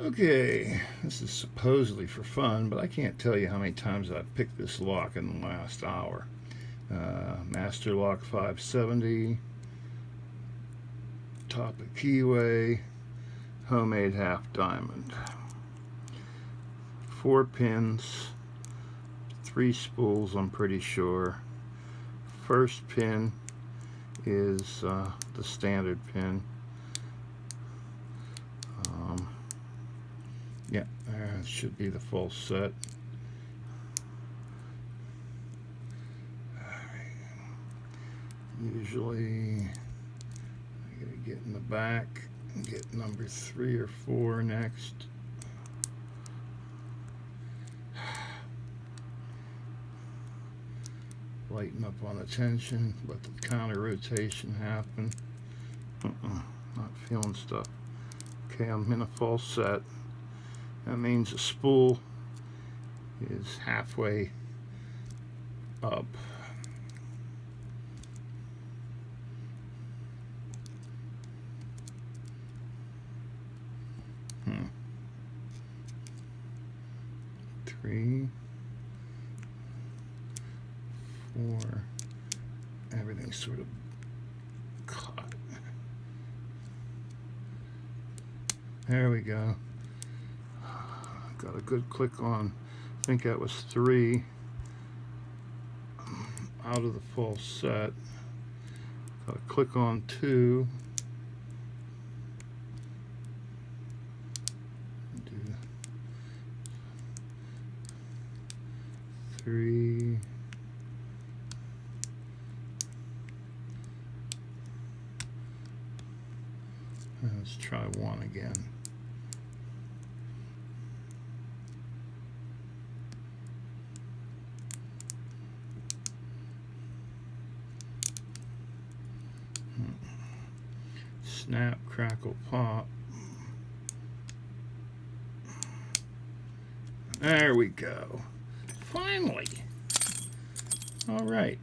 Okay, this is supposedly for fun, but I can't tell you how many times I've picked this lock in the last hour. Master Lock 570, top of keyway, homemade half diamond. 4 pins, 3 spools, I'm pretty sure. First pin is the standard pin. Yeah, it should be the full set. Usually, I gotta get in the back and get number 3 or 4 next. Lighten up on the tension, let the counter rotation happen. Not feeling stuff. Okay, I'm in a false set. That means the spool is halfway up. Three, 4, everything's sort of caught. There we go. Got a good click on, I think that was 3 out of the full set. Got a click on 2. Do 3. Let's try 1 again. Snap, crackle, pop. There we go. Finally. All right.